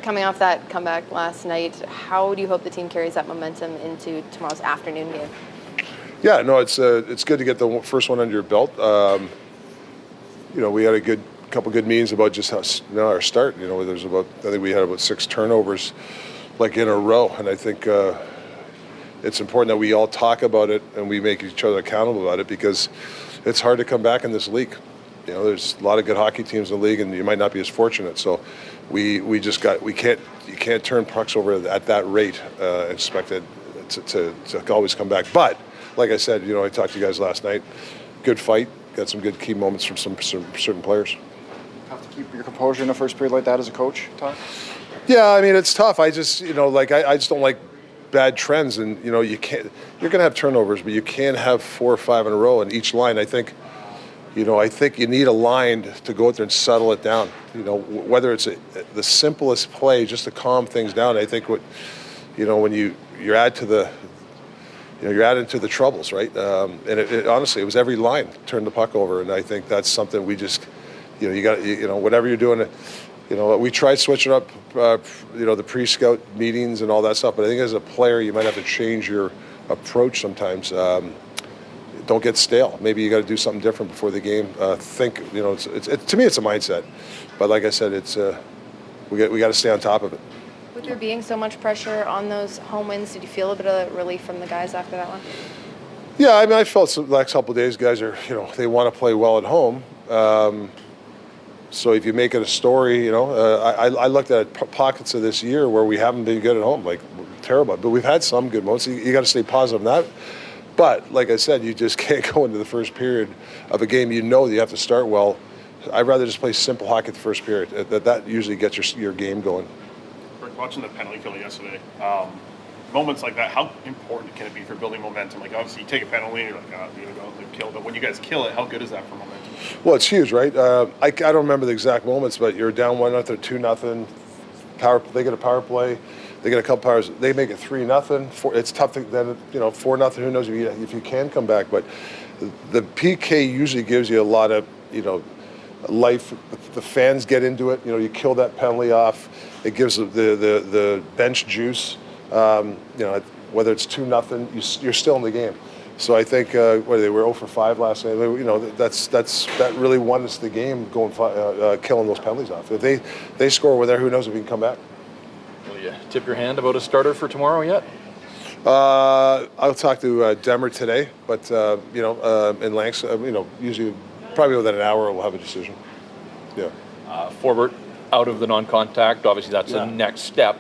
coming off that comeback last night, how do you hope the team carries that momentum into tomorrow's afternoon game? Yeah, no, it's good to get the first one under your belt. We had a couple good meetings about just how our start. I think we had about 6 turnovers, like in a row, and I think it's important that we all talk about it and we make each other accountable about it, because it's hard to come back in this league. There's a lot of good hockey teams in the league, and you might not be as fortunate. So you can't turn pucks over at that rate, expect it to always come back. But like I said, I talked to you guys last night. Good fight. Got some good key moments from some certain players. Have to keep your composure in a first period like that as a coach, Todd? Yeah, I mean, it's tough. I just, I just don't like bad trends, and you're going to have turnovers, but you can't have 4 or 5 in a row in each line. I think you need a line to go out there and settle it down. Whether it's the simplest play just to calm things down. I think when you're adding to the troubles, right? And honestly, it was every line turned the puck over, and I think that's something we just, you got, whatever you're doing, we tried switching up, the pre-scout meetings and all that stuff, but I think as a player, you might have to change your approach sometimes. Don't get stale. Maybe you got to do something different before the game. To me, it's a mindset, but like I said, we got to stay on top of it. With there being so much pressure on those home wins, did you feel a bit of relief from the guys after that one? Yeah, I mean, I felt the last couple of days, guys are, they want to play well at home. So if you make it a story, I looked at pockets of this year where we haven't been good at home, like terrible. But we've had some good moments. You got to stay positive on that. But like I said, you just can't go into the first period of a game. That you have to start well. I'd rather just play simple hockey at the first period. That usually gets your game going. Watching the penalty kill yesterday, moments like that, how important can it be for building momentum? Like, obviously, you take a penalty and you're like, you're going to kill. But when you guys kill it, how good is that for momentum? Well, it's huge, right? I don't remember the exact moments, but you're down 1-0, 2-0. They get a power play. They get a couple powers. They make it 3-0. It's tough to then 4-0. Who knows if you can come back? But the PK usually gives you a lot of life. The fans get into it. You kill that penalty off. It gives the bench juice. Whether it's 2-0, you're still in the game. So I think they were 0 for 5 last night. That really won us the game, killing those penalties off. If they score over there, who knows if we can come back. Will you tip your hand about a starter for tomorrow yet? I'll talk to Demmer today, but in Lanks, usually probably within an hour we'll have a decision. Yeah. Forbort out of the non-contact. Obviously, that's the next step.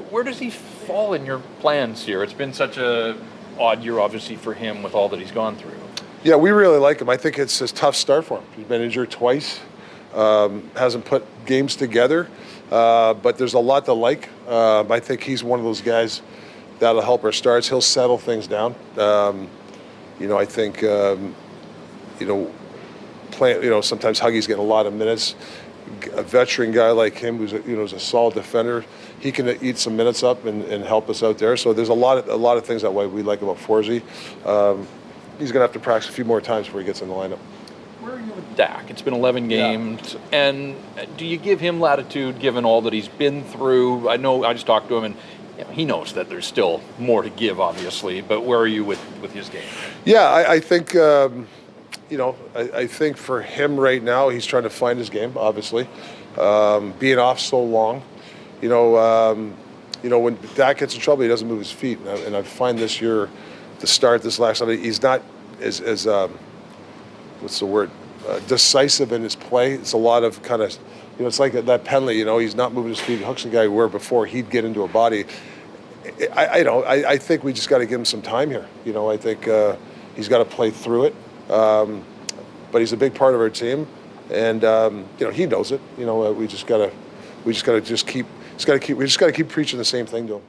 Where does he fall in your plans here? It's been such a odd year, obviously, for him with all that he's gone through. Yeah, we really like him. I think it's a tough start for him. He's been injured twice, hasn't put games together, but there's a lot to like. I think he's one of those guys that'll help our starts. He'll settle things down. I think, sometimes Huggy's getting a lot of minutes. A veteran guy like him who's a solid defender, he can eat some minutes up and help us out there. So there's a lot of things that way we like about Forsey. He's going to have to practice a few more times before he gets in the lineup. Where are you with Dak? It's been 11 games, and do you give him latitude given all that he's been through? I know I just talked to him, and he knows that there's still more to give, obviously. But where are you with his game? Yeah, I think. I think for him right now, he's trying to find his game, obviously. Being off so long, when Dak gets in trouble, he doesn't move his feet. And I find this year, this last night, he's not as decisive in his play. It's a lot of kind of, it's like that penalty, he's not moving his feet. He hooks the guy where before he'd get into a body. I think we just got to give him some time here. I think he's got to play through it. But he's a big part of our team, and he knows it. We just gotta keep preaching the same thing to him.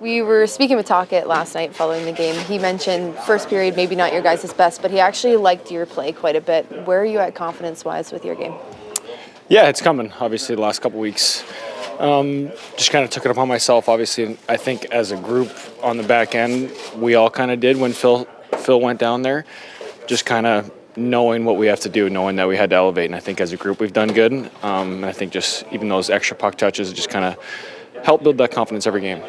We were speaking with Tocchet last night following the game. He mentioned first period maybe not your guys' best, but he actually liked your play quite a bit. Where are you at confidence-wise with your game? Yeah, it's coming. Obviously, the last couple weeks, just kind of took it upon myself. Obviously, I think as a group on the back end, we all kind of did when Phil went down there. Just kind of knowing what we have to do, knowing that we had to elevate. And I think as a group we've done good. And I think just even those extra puck touches just kind of help build that confidence every game.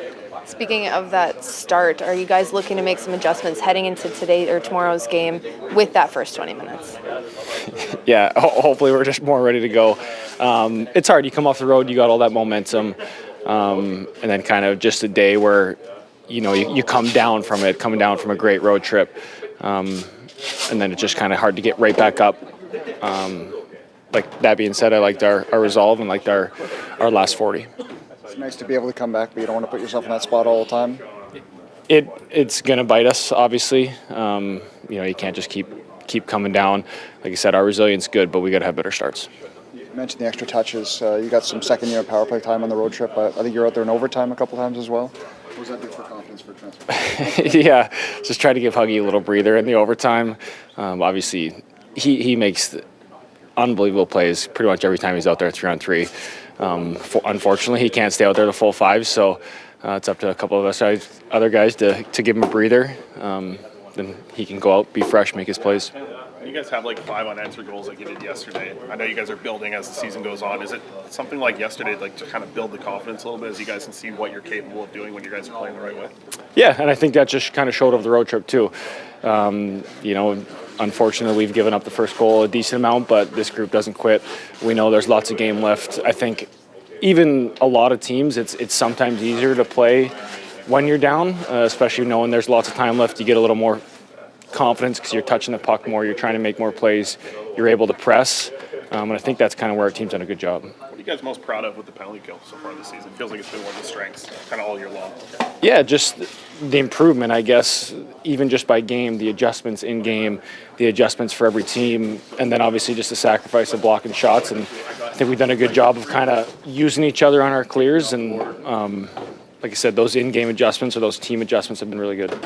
Speaking of that start, are you guys looking to make some adjustments heading into today or tomorrow's game with that first 20 minutes? Yeah, hopefully we're just more ready to go. It's hard. You come off the road, you got all that momentum, and then kind of just a day where, you come down from it, coming down from a great road trip, and then it's just kind of hard to get right back up. Like that being said, I liked our resolve and liked our last 40. It's nice to be able to come back, but you don't want to put yourself in that spot all the time. It's going to bite us, obviously. You can't just keep coming down. Like I said, our resilience is good, but we got to have better starts. You mentioned the extra touches. You got some second-year power play time on the road trip. I think you're out there in overtime a couple times as well. What does that do for confidence for transfer? Yeah, just try to give Huggy a little breather in the overtime. Obviously, he makes unbelievable plays pretty much every time he's out there 3-on-3. Unfortunately, he can't stay out there the full 5, so it's up to a couple of us other guys to give him a breather. Then he can go out, be fresh, make his plays. You guys have like 5 unanswered goals like you did yesterday. I know you guys are building as the season goes on. Is it something like yesterday, like to kind of build the confidence a little bit as you guys can see what you're capable of doing when you guys are playing the right way? Yeah, and I think that just kind of showed over the road trip too. Unfortunately, we've given up the first goal a decent amount, but this group doesn't quit. We know there's lots of game left. I think even a lot of teams, it's sometimes easier to play when you're down, especially knowing there's lots of time left. You get a little more confidence because you're touching the puck more, you're trying to make more plays, you're able to press, and I think that's kind of where our team's done a good job. What are you guys most proud of with the penalty kill so far this season? It feels like it's been one of the strengths kind of all year long. Yeah, just the improvement, I guess, even just by game, the adjustments in game, the adjustments for every team, and then obviously just the sacrifice of blocking shots. And I think we've done a good job of kind of using each other on our clears. And like I said, those in-game adjustments or those team adjustments have been really good.